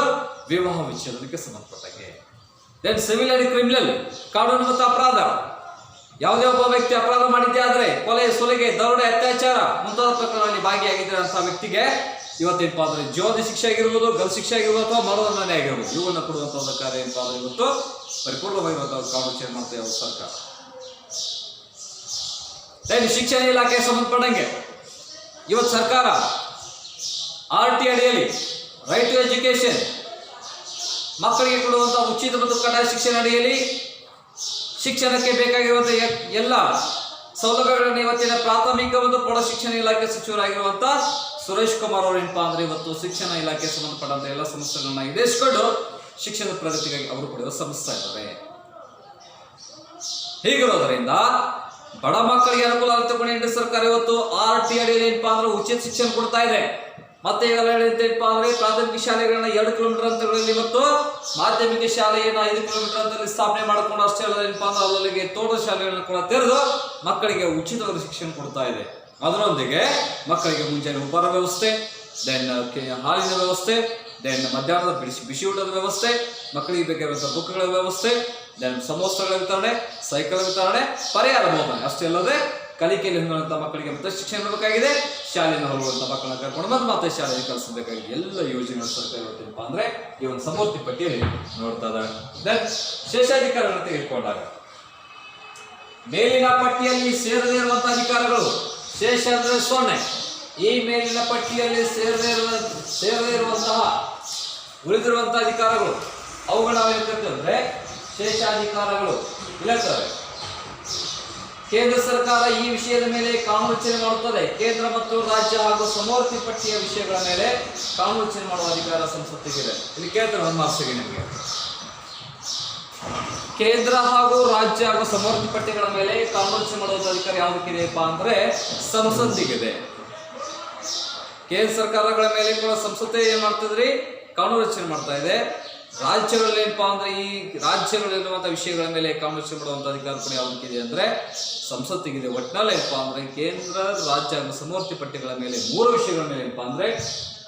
ವಿವಾಹ ವಿಚ್ಛೇದನಕ್ಕೆ ಸಂಬಂಧಪಟ್ಟಂಗೆ. ದೆನ್ ಸಿವಿಲ್ ಅಂಡ್ ಕ್ರಿಮಿನಲ್, ಕಾನೂನು ಮತ್ತು ಅಪರಾಧ. ಯಾವುದೇ ಒಬ್ಬ ವ್ಯಕ್ತಿ ಅಪರಾಧ ಮಾಡಿದ್ದೆ ಆದ್ರೆ ಕೊಲೆ, ಸುಲಿಗೆ, ದರೋಡೆ, ಅತ್ಯಾಚಾರ ಮುಂತಾದ ಪ್ರಕರಣಗಳಲ್ಲಿ ಭಾಗಿಯಾಗಿದ್ದರೆ ಅಂತ ವ್ಯಕ್ತಿಗೆ ಇವತ್ತೇನಪ್ಪ ಅಂದ್ರೆ ಜೀವಾವಧಿ ಶಿಕ್ಷೆ ಆಗಿರ್ಬೋದು, ಗಲ್ ಶಿಕ್ಷೆ ಆಗಿರ್ಬೋದು, ಅಥವಾ ಮರಣದಂಡನೆ ಆಗಿರ್ಬೋದು, ಇವುಗಳನ್ನ ಕೊಡುವಂತಹ ಕಾರ್ಯ ಏನಪ್ಪ ಅಂದ್ರೆ ಇವತ್ತು ಪರಿಪೂರ್ಣವಾಗಿರುವಂತಹ ಕಾನೂನು ಚೇಂಜ್ ಮಾಡ್ತಾ ಇರೋ ಸರ್ಕಾರ. ಶಿಕ್ಷಣ ಇಲಾಖೆಗೆ ಸಂಬಂಧಪಟ್ಟಂಗೆ ಇವತ್ತು ಸರ್ಕಾರ RT ಅಡಿಯಲ್ಲಿ ರೈಟ್ ಟು ಎಜುಕೇಶನ್, ಮಕ್ಕಳಿಗೆ ಕೊಡುವಂತಹ ಉಚಿತ ಮತ್ತು ಕಡ್ಡಾಯ ಶಿಕ್ಷಣ ಅಡಿಯಲ್ಲಿ ಶಿಕ್ಷಣಕ್ಕೆ ಬೇಕಾಗಿರುವಂತಹ ಎಲ್ಲ ಸೌಲಭ್ಯಗಳನ್ನು ಇವತ್ತಿನ ಪ್ರಾಥಮಿಕ ಮತ್ತು ಪ್ರೌಢ ಶಿಕ್ಷಣ ಇಲಾಖೆ ಸಚಿವರಾಗಿರುವಂತ ಸುರೇಶ್ ಕುಮಾರ್ ಅವರು ಏನಪ್ಪಾ ಅಂದ್ರೆ ಇವತ್ತು ಶಿಕ್ಷಣ ಇಲಾಖೆ ಸಂಬಂಧಪಟ್ಟಂತ ಎಲ್ಲ ಸಮಸ್ಯೆಗಳನ್ನ ಈಡೇರಿಸಿಕೊಂಡು ಶಿಕ್ಷಣದ ಪ್ರಗತಿಗಾಗಿ ಅವರು ಕೂಡ ಶ್ರಮಿಸ್ತಾ ಇದ್ದಾರೆ. ಹೀಗಿರೋದ್ರಿಂದ ಬಡ ಮಕ್ಕಳಿಗೆ ಅನುಕೂಲ ಆಗುತ್ತೆ. ಸರ್ಕಾರ ಇವತ್ತು RT ಅಡಿಯಲ್ಲಿ ಏನಪ್ಪಾ ಅಂದ್ರೆ ಉಚಿತ ಶಿಕ್ಷಣ ಕೊಡ್ತಾ ಇದೆ. ಮತ್ತೆ ಈಗ ಏನಪ್ಪಾ ಅಂದ್ರೆ ಪ್ರಾಥಮಿಕ ಶಾಲೆಗಳನ್ನ 2 ಕಿಲೋಮೀಟರ್ ಅಂತರಗಳಲ್ಲಿ ಇವತ್ತು ಮಾಧ್ಯಮಿಕ ಶಾಲೆಯನ್ನ 5 ಕಿಲೋಮೀಟರ್ ಅಂತರಲ್ಲಿ ಸ್ಥಾಪನೆ ಮಾಡಿಕೊಂಡು ಅಷ್ಟೇ ಅಲ್ಲ ಏನಪ್ಪಾ ಅಂದ್ರೆ ಅಲ್ಲಿಗೆ ತೋಟದ ಶಾಲೆಗಳನ್ನ ಕೂಡ ತೆರೆದು ಮಕ್ಕಳಿಗೆ ಉಚಿತವಾಗಿ ಶಿಕ್ಷಣ ಕೊಡ್ತಾ ಇದೆ. ಅದರೊಂದಿಗೆ ಮಕ್ಕಳಿಗೆ ಮುಂಜಾನೆ ಉಪಹಾರ ವ್ಯವಸ್ಥೆ, ದೆನ್ ಹಾಲಿನ ವ್ಯವಸ್ಥೆ, ದೆನ್ ಮಧ್ಯಾಹ್ನದ ಬಿಸಿ ಊಟದ ವ್ಯವಸ್ಥೆ, ಮಕ್ಕಳಿಗೆ ಬೇಕಾಗಿರುವಂತಹ ಬುಕ್ಗಳ ವ್ಯವಸ್ಥೆ, ದೆನ್ ಸಮವಸ್ತ್ರಗಳ ವಿತರಣೆ, ಸೈಕಲ್ ವಿತರಣೆ, ಪರಿಹಾರ ಬೋಧನೆ ಅಷ್ಟೇ ಅಲ್ಲದೆ ಕಲಿಕೆಯಲ್ಲಿ ಹೊಂದುವಂತಹ ಮಕ್ಕಳಿಗೆ ಮತ್ತೆ ಶಿಕ್ಷಣ ಬೇಕಾಗಿದೆ. ಶಾಲೆಯನ್ನು ಹೊರಡುವಂತಹ ಮಕ್ಕಳನ್ನ ಕರ್ಕೊಂಡು ಮತ್ತೆ ಶಾಲೆಗೆ ಕಳಿಸಬೇಕಾಗಿದೆ. ಎಲ್ಲ ಯೋಜನೆಗಳು ಸರ್ಕಾರ ಇವತ್ತೇನಪ್ಪಾ ಅಂದ್ರೆ ಈ ಒಂದು ಸಮವರ್ತಿ ಪಟ್ಟಿಯಲ್ಲಿ ನೋಡ್ತಾ ಇದ್ದಾರೆ. ದೆನ್ ಶೇಷಾಧಿಕಾರಗಳನ್ನು ತೆಗೆದುಕೊಂಡಾಗ ಮೇಲಿನ ಪಟ್ಟಿಯಲ್ಲಿ ಸೇರದೇ ಇರುವಂತಹ ಅಧಿಕಾರಗಳು, ಶೇಷ ಅಂದ್ರೆ 0, ಈ ಮೇಲಿನ ಪಟ್ಟಿಯಲ್ಲಿ ಸೇರದೇ ಇರುವಂತಹ ಉಳಿದಿರುವಂತಹ ಅಧಿಕಾರಗಳು ಅವುಗಳು ನಾವು ಏನ್ ಕರಿತೀವಿ ಅಂದ್ರೆ ಶೇಷಾಧಿಕಾರಗಳು ಇಲ್ಲತ್ತವೆ. ಕೇಂದ್ರ ಸರ್ಕಾರ ಈ ವಿಷಯದ ಮೇಲೆ ಕಾನೂನು ರಚನೆ ಮಾಡುತ್ತದೆ. ಕೇಂದ್ರ ಮತ್ತು ರಾಜ್ಯ ಹಾಗೂ ಸಮವರ್ತಿ ಪಟ್ಟಿಯ ವಿಷಯಗಳ ಮೇಲೆ ಕಾನೂನು ರಚನೆ ಮಾಡುವ ಅಧಿಕಾರ ಸಂಸತ್ತಿಗಿದೆ. ಇಲ್ಲಿ ಕೇಳ್ತಾರೆ ಒಂದು ಮಾರ್ಕ್ಸಿಗೆ ನಿಮಗೆ. ಕೇಂದ್ರ ಹಾಗೂ ರಾಜ್ಯ ಹಾಗೂ ಸಮವರ್ತಿ ಪಟ್ಟಿಗಳ ಮೇಲೆ ಕಾನೂನು ರಚನೆ ಮಾಡುವ ಅಧಿಕಾರ ಯಾವುದಕ್ಕಿದೆಯಪ್ಪ ಅಂದ್ರೆ ಸಂಸತ್ತಿಗಿದೆ. ಕೇಂದ್ರ ಸರ್ಕಾರಗಳ ಮೇಲೆ ಕೂಡ ಸಂಸತ್ತೇ ಏನ್ ಮಾಡ್ತಿದ್ರಿ, ಕಾನೂನು ರಚನೆ ಮಾಡ್ತಾ ಇದೆ. ರಾಜ್ಯಗಳಲ್ಲಿ ಏನಪ್ಪಾ ಅಂದ್ರೆ ಈ ರಾಜ್ಯಗಳಲ್ಲಿರುವಂತಹ ವಿಷಯಗಳ ಮೇಲೆ ಕಾನೂನು ರಚನೆ ಮಾಡುವಂತ ಅಧಿಕಾರ ಕೂಡ ಯಾವುದಕ್ಕಿದೆ ಅಂದ್ರೆ ಸಂಸತ್ತಿಗಿದೆ. ಒಟ್ಟಿನಲ್ಲಿ ಏನಪ್ಪಾ ಅಂದ್ರೆ ಕೇಂದ್ರ, ರಾಜ್ಯ ಹಾಗೂ ಸಮವರ್ತಿ ಪಟ್ಟಿಗಳ ಮೇಲೆ 3 ವಿಷಯಗಳ ಮೇಲೆ ಏನಪ್ಪಾ ಅಂದ್ರೆ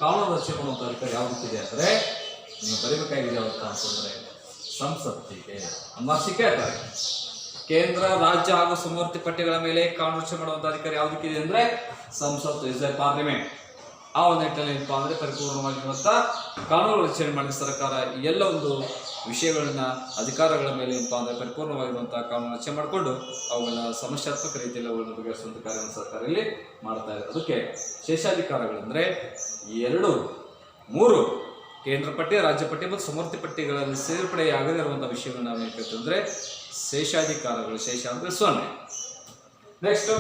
ಕಾನೂನು ರಚನೆ ಮಾಡುವಂತ ಅಧಿಕಾರ ಯಾವುದಕ್ಕಿದೆ ಅಂದ್ರೆ ನೀವು ಬರೀಬೇಕಾಗಿದೆ ಯಾವತ್ತ ಅಂತಂದ್ರೆ ಸಂಸತ್ತಿಗೆ. ಅಮಾಸಿಕೆ ಹೇಳ್ತಾರೆ ಕೇಂದ್ರ, ರಾಜ್ಯ ಹಾಗೂ ಸಮವರ್ತಿ ಪಟ್ಟಿಗಳ ಮೇಲೆ ಕಾನೂನು ರಚನೆ ಮಾಡುವಂತ ಅಧಿಕಾರ ಯಾವುದಕ್ಕಿದೆ ಅಂದ್ರೆ ಸಂಸತ್ತು ಇಸ್ ಎ ಪಾರ್ಲಿಮೆಂಟ್. ಆ ಒಂದು ನಿಟ್ಟಿನಲ್ಲಿ ಏನಪ್ಪಾ ಅಂದ್ರೆ ಪರಿಪೂರ್ಣವಾಗಿರುವಂತ ಕಾನೂನು ರಚನೆ ಮಾಡಿದ ಸರ್ಕಾರ ಎಲ್ಲ ಒಂದು ವಿಷಯಗಳನ್ನ ಅಧಿಕಾರಗಳ ಮೇಲೆ ಏನಪ್ಪಾ ಅಂದ್ರೆ ಪರಿಪೂರ್ಣವಾಗಿರುವಂತಹ ಕಾನೂನು ರಚನೆ ಮಾಡಿಕೊಂಡು ಅವುಗಳನ್ನ ಸಮಸ್ಯಾತ್ಮಕ ರೀತಿಯಲ್ಲಿ ಅವುಗಳನ್ನು ಬಗೆಹರಿಸುವಂತ ಕಾರ್ಯವನ್ನು ಸರ್ಕಾರ ಇಲ್ಲಿ ಮಾಡ್ತಾ ಇದೆ. ಅದಕ್ಕೆ ಶೇಷಾಧಿಕಾರಗಳಂದ್ರೆ 2, 3 ಕೇಂದ್ರ ಪಟ್ಟಿ, ರಾಜ್ಯ ಪಟ್ಟಿ ಮತ್ತು ಸಮವರ್ತಿ ಪಟ್ಟಿಗಳಲ್ಲಿ ಸೇರ್ಪಡೆಯಾಗದೇ ಇರುವಂತಹ ವಿಷಯಗಳನ್ನ ನಾವು ಏನು ಅಂದ್ರೆ ಶೇಷಾಧಿಕಾರಗಳು. ಶೇಷ ಅಂದ್ರೆ 0. ನೆಕ್ಸ್ಟ್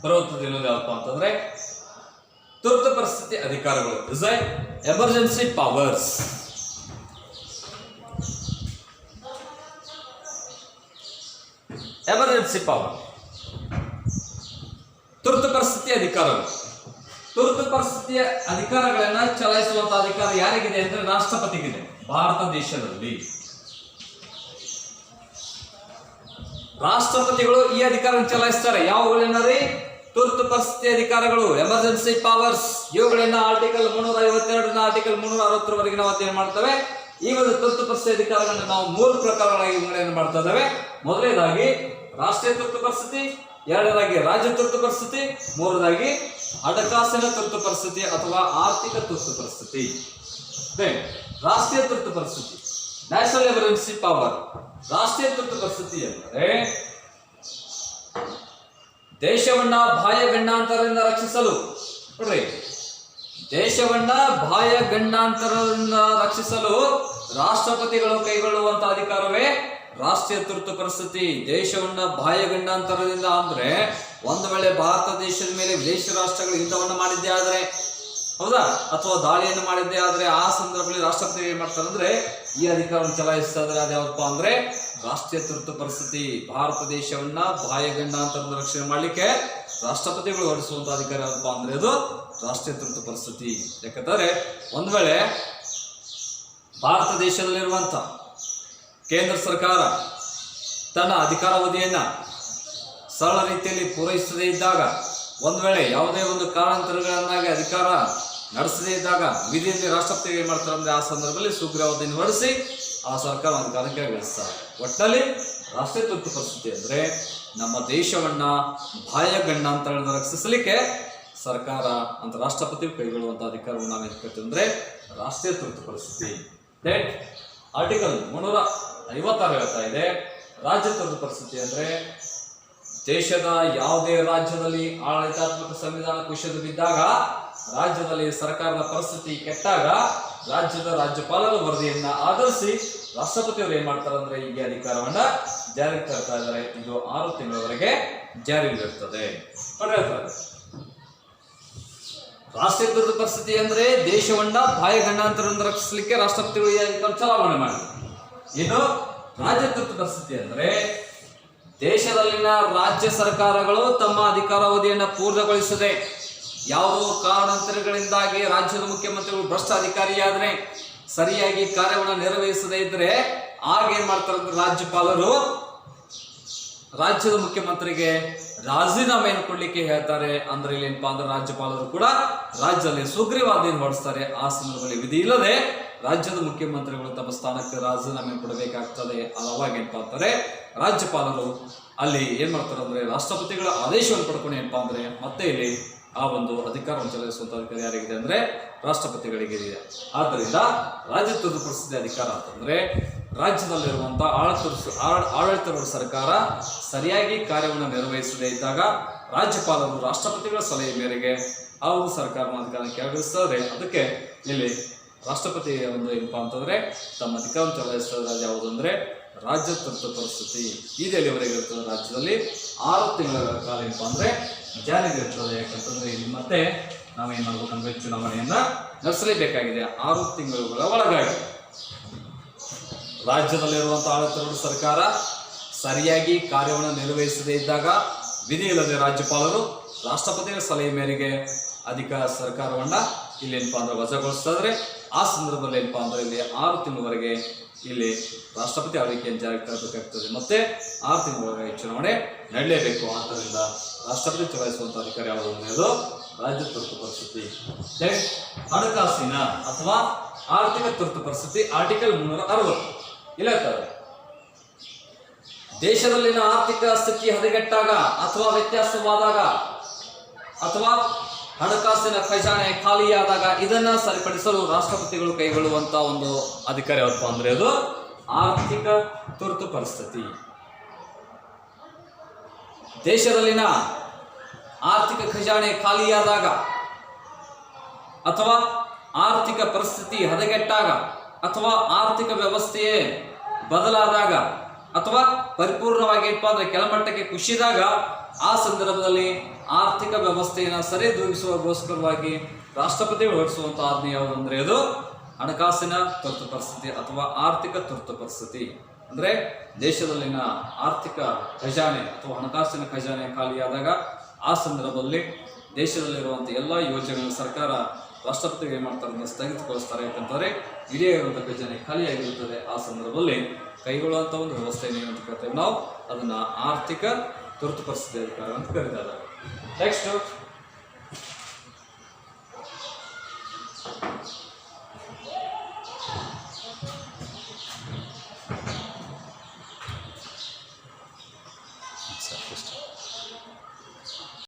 ಬರುವಂತದ್ದು ಯಾವಪ್ಪ ಅಂತಂದ್ರೆ ತುರ್ತು ಪರಿಸ್ಥಿತಿ ಅಧಿಕಾರಗಳು. Is emergency powers. Emergency power, ತುರ್ತು ಪರಿಸ್ಥಿತಿ ಅಧಿಕಾರಗಳು. ತುರ್ತು ಪರಿಸ್ಥಿತಿಯ ಅಧಿಕಾರಗಳನ್ನ ಚಲಾಯಿಸುವಂತಹ ಅಧಿಕಾರ ಯಾರಿಗಿದೆ ಅಂದ್ರೆ ರಾಷ್ಟ್ರಪತಿಗಿದೆ. ಭಾರತ ದೇಶದಲ್ಲಿ ರಾಷ್ಟ್ರಪತಿಗಳು ಈ ಅಧಿಕಾರ ಚಲಾಯಿಸ್ತಾರೆ. ಯಾವುಗಳೇನರಿ ತುರ್ತು ಪರಿಸ್ಥಿತಿ ಅಧಿಕಾರಗಳು, ಎಮರ್ಜೆನ್ಸಿ ಪವರ್ಸ್. ಇವುಗಳನ್ನ ಆರ್ಟಿಕಲ್ 352 ಆರ್ಟಿಕಲ್ 360 ನಾವು ಅಧ್ಯಯನ ಮಾಡ್ತೇವೆ. ಈ ಒಂದು ತುರ್ತು ಪರಿಸ್ಥಿತಿ ಅಧಿಕಾರಗಳನ್ನ ನಾವು 3 ಪ್ರಕಾರಗಳಾಗಿ ವಿಂಗಡಣೆ ಮಾಡ್ತಾ ಇದ್ದೇವೆ. ಮೊದಲನೇದಾಗಿ ರಾಷ್ಟ್ರೀಯ ತುರ್ತು ಪರಿಸ್ಥಿತಿ, ಎರಡನೇದಾಗಿ ರಾಜ್ಯ ತುರ್ತು ಪರಿಸ್ಥಿತಿ, ಮೂರನೇದಾಗಿ ಹಣಕಾಸಿನ ತುರ್ತು ಪರಿಸ್ಥಿತಿ ಅಥವಾ ಆರ್ಥಿಕ ತುರ್ತು ಪರಿಸ್ಥಿತಿ. ರಾಷ್ಟ್ರೀಯ ತುರ್ತು ಪರಿಸ್ಥಿತಿ, ನ್ಯಾಷನಲ್ ಎಮರ್ಜೆನ್ಸಿ ಪವರ್. ರಾಷ್ಟ್ರೀಯ ತುರ್ತು ಪರಿಸ್ಥಿತಿ ಎಂದರೆ ದೇಶವನ್ನ ಬಾಹ್ಯ ಗಂಡಾಂತರದಿಂದ ರಕ್ಷಿಸಲು, ನೋಡ್ರಿ, ದೇಶವನ್ನ ಬಾಹ್ಯ ಗಂಡಾಂತರದಿಂದ ರಕ್ಷಿಸಲು ರಾಷ್ಟ್ರಪತಿಗಳು ಕೈಗೊಳ್ಳುವಂತಹ ಅಧಿಕಾರವೇ ರಾಷ್ಟ್ರೀಯ ತುರ್ತು ಪರಿಸ್ಥಿತಿ. ದೇಶವನ್ನ ಬಾಹ್ಯ ಗಂಡಾಂತರದಿಂದ ಅಂದ್ರೆ ಒಂದು ವೇಳೆ ಭಾರತ ದೇಶದ ಮೇಲೆ ವಿದೇಶಿ ರಾಷ್ಟ್ರಗಳು ಯುದ್ಧವನ್ನು ಮಾಡಿದ್ದೇ ಆದ್ರೆ, ಹೌದಾ, ಅಥವಾ ದಾಳಿಯನ್ನು ಮಾಡಿದ್ದೇ ಆದ್ರೆ ಆ ಸಂದರ್ಭದಲ್ಲಿ ರಾಷ್ಟ್ರಪತಿ ಏನ್ ಮಾಡ್ತಾರೆ ಅಂದ್ರೆ ಈ ಅಧಿಕಾರವನ್ನು ಚಲಾಯಿಸ್ತಾ ಇದ್ರೆ ಅದ್ಯಾವಪ್ಪ ಅಂದ್ರೆ ರಾಷ್ಟ್ರೀಯ ತುರ್ತು ಪರಿಸ್ಥಿತಿ. ಭಾರತ ದೇಶವನ್ನ ಬಾಹ್ಯ ಗಂಡಾಂತರದ ರಕ್ಷಣೆ ಮಾಡ್ಲಿಕ್ಕೆ ರಾಷ್ಟ್ರಪತಿಗಳು ಹೊರಡಿಸುವಂತ ಅಧಿಕಾರ ಯಾವಪ್ಪ ಅಂದ್ರೆ ಅದು ರಾಷ್ಟ್ರೀಯ ತುರ್ತು ಪರಿಸ್ಥಿತಿ. ಯಾಕಂದ್ರೆ ಒಂದ್ ವೇಳೆ ಭಾರತ ದೇಶದಲ್ಲಿರುವಂತ ಕೇಂದ್ರ ಸರ್ಕಾರ ತನ್ನ ಅಧಿಕಾರಾವಧಿಯನ್ನ ಸರಳ ರೀತಿಯಲ್ಲಿ ಪೂರೈಸದೇ ಇದ್ದಾಗ, ಒಂದ್ ವೇಳೆ ಯಾವುದೇ ಒಂದು ಕಾರಣಾಂತರಗಳನ್ನಾಗಿ ಅಧಿಕಾರ ನಡೆಸದೇ ಇದ್ದಾಗ ವಿಧಿಯಲ್ಲಿ ರಾಷ್ಟ್ರಪತಿ ಏನ್ ಮಾಡ್ತಾರೆ ಅಂದ್ರೆ ಆ ಸಂದರ್ಭದಲ್ಲಿ ಸುಗ್ರೀವಾಜ್ಞೆಯನ್ನು ಹೊರಡಿಸಿ ಆ ಸರ್ಕಾರ ಅಧಿಕಾರಕ್ಕೆ ಇಳಿಸ್ತಾರೆ. ಒಟ್ಟಿನಲ್ಲಿ ರಾಷ್ಟ್ರೀಯ ತುರ್ತು ಪರಿಸ್ಥಿತಿ ಅಂದ್ರೆ ನಮ್ಮ ದೇಶವನ್ನ ಬಾಹ್ಯ ಗಂಡಾಂತರದಿಂದ ರಕ್ಷಿಸಲಿಕ್ಕೆ ಸರ್ಕಾರ ಅಂತ ರಾಷ್ಟ್ರಪತಿ ಕೈಗೊಳ್ಳುವಂತಹ ಅಧಿಕಾರವನ್ನು ನಾವು ಹೇಳ್ತೀವಿ ಅಂದ್ರೆ ರಾಷ್ಟ್ರೀಯ ತುರ್ತು ಪರಿಸ್ಥಿತಿ. ಆರ್ಟಿಕಲ್ 356 ಹೇಳ್ತಾ ಇದೆ ರಾಜ್ಯ ತುರ್ತು ಪರಿಸ್ಥಿತಿ ಅಂದ್ರೆ ದೇಶದ ಯಾವುದೇ ರಾಜ್ಯದಲ್ಲಿ ಆಡಳಿತಾತ್ಮಕ ಸಂವಿಧಾನ ಕುಸಿದು ಬಿದ್ದಾಗ, ರಾಜ್ಯದಲ್ಲಿ ಸರ್ಕಾರದ ಪರಿಸ್ಥಿತಿ ಕೆಟ್ಟಾಗ ರಾಜ್ಯದ ರಾಜ್ಯಪಾಲರ ವರದಿಯನ್ನ ಆಧರಿಸಿ ರಾಷ್ಟ್ರಪತಿಯವರು ಏನ್ ಮಾಡ್ತಾರೆ ಅಂದ್ರೆ ಈಗ ಅಧಿಕಾರವನ್ನ ಜಾರಿಗೆ ತರ್ತಾ ಇದ್ದಾರೆ. ಇದು 6 ತಿಂಗಳವರೆಗೆ ಜಾರಿಯಲ್ಲಿರ್ತದೆ. ರಾಷ್ಟ್ರೀಯ ತುರ್ತು ಪರಿಸ್ಥಿತಿ ಅಂದ್ರೆ ದೇಶವನ್ನ ಬಾಹ್ಯ ಗಂಡಾಂತರದಿಂದ ರಕ್ಷಿಸಲಿಕ್ಕೆ ರಾಷ್ಟ್ರಪತಿಗಳು ಈ ಅಧಿಕಾರ ಚಲಾವಣೆ ಮಾಡಿದ್ದಾರೆ. ಇನ್ನು ರಾಜ್ಯ ತುರ್ತು ಪರಿಸ್ಥಿತಿ ಅಂದ್ರೆ ದೇಶದಲ್ಲಿನ ರಾಜ್ಯ ಸರ್ಕಾರಗಳು ತಮ್ಮ ಅಧಿಕಾರಾವಧಿಯನ್ನು ಪೂರ್ಣಗೊಳಿಸದೆ ಯಾವುದೋ ಕಾರಣಾಂತರಗಳಿಂದಾಗಿ ರಾಜ್ಯದ ಮುಖ್ಯಮಂತ್ರಿಗಳು ಭ್ರಷ್ಟ ಅಧಿಕಾರಿಯಾದ್ರೆ, ಸರಿಯಾಗಿ ಕಾರ್ಯವನ್ನು ನಿರ್ವಹಿಸದೇ ಇದ್ರೆ ಆಗ ಏನ್ ಮಾಡ್ತಾರೆ ಅಂದ್ರೆ ರಾಜ್ಯಪಾಲರು ರಾಜ್ಯದ ಮುಖ್ಯಮಂತ್ರಿಗೆ ರಾಜೀನಾಮೆಯನ್ನು ಕೊಡ್ಲಿಕ್ಕೆ ಹೇಳ್ತಾರೆ. ಅಂದ್ರೆ ಏನಪ್ಪಾ ಅಂದ್ರೆ ರಾಜ್ಯಪಾಲರು ಕೂಡ ರಾಜ್ಯದಲ್ಲಿ ಸುಗ್ರೀವಾಜ್ಞೆಯನ್ನು ಹೊರಡಿಸ್ತಾರೆ. ಆ ಸಂದರ್ಭದಲ್ಲಿ ವಿಧಿ ಇಲ್ಲದೆ ರಾಜ್ಯದ ಮುಖ್ಯಮಂತ್ರಿಗಳು ತಮ್ಮ ಸ್ಥಾನಕ್ಕೆ ರಾಜೀನಾಮೆ ಕೊಡಬೇಕಾಗ್ತದೆ. ಅವಾಗ ಏನಪ್ಪಾ ಅಂತಾರೆ ರಾಜ್ಯಪಾಲರು ಅಲ್ಲಿ ಏನ್ ಮಾಡ್ತಾರೆ ಅಂದ್ರೆ ರಾಷ್ಟ್ರಪತಿಗಳ ಆದೇಶವನ್ನು ಪಡ್ಕೊಂಡು ಏನಪ್ಪಾ ಅಂದ್ರೆ ಮತ್ತೆ ಇಲ್ಲಿ ಆ ಒಂದು ಅಧಿಕಾರವನ್ನು ಚಲಾಯಿಸುವಂತ ಅಧಿಕಾರ ಯಾರಿಗಿದೆ ಅಂದ್ರೆ ರಾಷ್ಟ್ರಪತಿಗಳಿಗೆ ಇದೆ. ಆದ್ದರಿಂದ ರಾಜ್ಯ ತುರ್ತು ಪರಿಸ್ಥಿತಿ ಅಧಿಕಾರ ಅಂತಂದ್ರೆ ರಾಜ್ಯದಲ್ಲಿರುವಂತಹ ಆಡಳಿತ ಸರ್ಕಾರ ಸರಿಯಾಗಿ ಕಾರ್ಯವನ್ನು ನಿರ್ವಹಿಸದೇ ಇದ್ದಾಗ ರಾಜ್ಯಪಾಲರು ರಾಷ್ಟ್ರಪತಿಗಳ ಸಲಹೆ ಮೇರೆಗೆ ಆ ಒಂದು ಸರ್ಕಾರವನ್ನು ಅಧಿಕಾರಕ್ಕೆ ಕೆಳಗಿಳಿಸ್ತಾರೆ. ಅದಕ್ಕೆ ಇಲ್ಲಿ ರಾಷ್ಟ್ರಪತಿ ಒಂದು ಏನಪ್ಪಾ ಅಂತಂದ್ರೆ ತಮ್ಮ ಅಧಿಕಾರವನ್ನು ಚಲಾಯಿಸ್ತಾ ಇರೋದು ಯಾವುದು ಅಂದ್ರೆ ರಾಜ್ಯ ತುರ್ತು ಪರಿಸ್ಥಿತಿ. ಇದೆಲ್ಲಿವರೆಗೆ ಇರ್ತದೆ? ರಾಜ್ಯದಲ್ಲಿ 6 ತಿಂಗಳ ಕಾಲ ಏನಪ್ಪ ಅಂದರೆ ಜಾರಿಗೆ ಇರ್ತದೆ. ಯಾಕಂತಂದ್ರೆ ಇಲ್ಲಿ ಮತ್ತೆ ನಾವೇನು ಮಾಡ್ಬೇಕಂದ್ರೆ ಚುನಾವಣೆಯನ್ನ ನಡೆಸಲೇಬೇಕಾಗಿದೆ 6 ತಿಂಗಳುಗಳ ಒಳಗಾಗಿ. ರಾಜ್ಯದಲ್ಲಿರುವಂತಹ ಆಡಳಿತಾರೂಢ ಸರ್ಕಾರ ಸರಿಯಾಗಿ ಕಾರ್ಯವನ್ನು ನಿರ್ವಹಿಸದೇ ಇದ್ದಾಗ ವಿಧಿ ಇಲ್ಲದೆ ರಾಜ್ಯಪಾಲರು ರಾಷ್ಟ್ರಪತಿಗಳ ಸಲಹೆ ಮೇರೆಗೆ ಅಧಿಕಾರ ಸರ್ಕಾರವನ್ನ ಇಲ್ಲಿ ಏನಪ್ಪಾ ಅಂದ್ರೆ ವಜಾಗೊಳಿಸ್ತಾ ಇದ್ರೆ ಆ ಸಂದರ್ಭದಲ್ಲಿ ಏನಪ್ಪಾ ಅಂದ್ರೆ ಇಲ್ಲಿ 6 ತಿಂಗಳವರೆಗೆ ಇಲ್ಲಿ ರಾಷ್ಟ್ರಪತಿ ಆಳ್ವಿಕೆಯನ್ನು ಜಾರಿಗೆ ತರಬೇಕಾಗ್ತದೆ. ಮತ್ತೆ 6 ತಿಂಗಳವರೆಗೆ ಚುನಾವಣೆ ನಡೆಯಲೇಬೇಕು. ಆದ್ದರಿಂದ ರಾಷ್ಟ್ರಪತಿ ಚಲಾಯಿಸುವಂತ ಅಧಿಕಾರ ಯಾವುದು ಅನ್ನೋದು ರಾಜ್ಯ ತುರ್ತು ಪರಿಸ್ಥಿತಿ. ಹಣಕಾಸಿನ ಅಥವಾ ಆರ್ಥಿಕ ತುರ್ತು ಪರಿಸ್ಥಿತಿ ಆರ್ಟಿಕಲ್ 360 ಇಲ್ಲ ಇರ್ತದೆ. ದೇಶದಲ್ಲಿನ ಆರ್ಥಿಕ ಸ್ಥಿತಿ ಹದಗೆಟ್ಟಾಗ ಅಥವಾ ವ್ಯತ್ಯಾಸವಾದಾಗ ಅಥವಾ ಹಣಕಾಸಿನ ಖಜಾನೆ ಖಾಲಿಯಾದಾಗ ಇದನ್ನ ಸರಿಪಡಿಸಲು ರಾಷ್ಟ್ರಪತಿಗಳು ಕೈಗೊಳ್ಳುವಂತ ಒಂದು ಅಧಿಕಾರ ಯಾವಪ್ಪ ಅಂದ್ರೆ ಅದು ಆರ್ಥಿಕ ತುರ್ತು ಪರಿಸ್ಥಿತಿ. ದೇಶದಲ್ಲಿನ ಆರ್ಥಿಕ ಖಜಾನೆ ಖಾಲಿಯಾದಾಗ ಅಥವಾ ಆರ್ಥಿಕ ಪರಿಸ್ಥಿತಿ ಹದಗೆಟ್ಟಾಗ ಅಥವಾ ಆರ್ಥಿಕ ವ್ಯವಸ್ಥೆಯೇ ಬದಲಾದಾಗ ಅಥವಾ ಪರಿಪೂರ್ಣವಾಗಿ ಏನಪ್ಪಾ ಅಂದ್ರೆ ಕೆಳಮಟ್ಟಕ್ಕೆ ಕುಸಿದಾಗ ಆ ಸಂದರ್ಭದಲ್ಲಿ ಆರ್ಥಿಕ ವ್ಯವಸ್ಥೆಯನ್ನು ಸರಿದೂಗಿಸುವಗೋಸ್ಕರವಾಗಿ ರಾಷ್ಟ್ರಪತಿಗಳು ಹೊರಡಿಸುವಂತಹ ಆಜ್ಞೆ ಯಾವುದು ಅಂದ್ರೆ ಅದು ಹಣಕಾಸಿನ ತುರ್ತು ಪರಿಸ್ಥಿತಿ ಅಥವಾ ಆರ್ಥಿಕ ತುರ್ತು ಪರಿಸ್ಥಿತಿ. ಅಂದ್ರೆ ದೇಶದಲ್ಲಿನ ಆರ್ಥಿಕ ಖಜಾನೆ ಅಥವಾ ಹಣಕಾಸಿನ ಖಜಾನೆ ಖಾಲಿಯಾದಾಗ ಆ ಸಂದರ್ಭದಲ್ಲಿ ದೇಶದಲ್ಲಿರುವಂತಹ ಎಲ್ಲ ಯೋಜನೆಗಳ ಸರ್ಕಾರ ರಾಷ್ಟ್ರಪತಿಗಳು ಏನು ಮಾಡ್ತಾರೆ ಅಂದ್ರೆ ಸ್ಥಗಿತಗೊಳಿಸ್ತಾರೆ. ಯಾಕಂತಂದ್ರೆ ಇಡೀ ಇರುವಂತಹ ಖಜಾನೆ ಖಾಲಿಯಾಗಿರುತ್ತದೆ. ಆ ಸಂದರ್ಭದಲ್ಲಿ ಕೈಗೊಳ್ಳುವಂಥ ಒಂದು ವ್ಯವಸ್ಥೆಯನ್ನು ಏನಂತ ಕರಿತೇವೆ ನಾವು, ಅದನ್ನ ಆರ್ಥಿಕ ತುರ್ತು ಪರಿಸ್ಥಿತಿ ಅಧಿಕಾರ ಅಂತ ಕರೀತಾರೆ. ನೆಕ್ಸ್ಟ್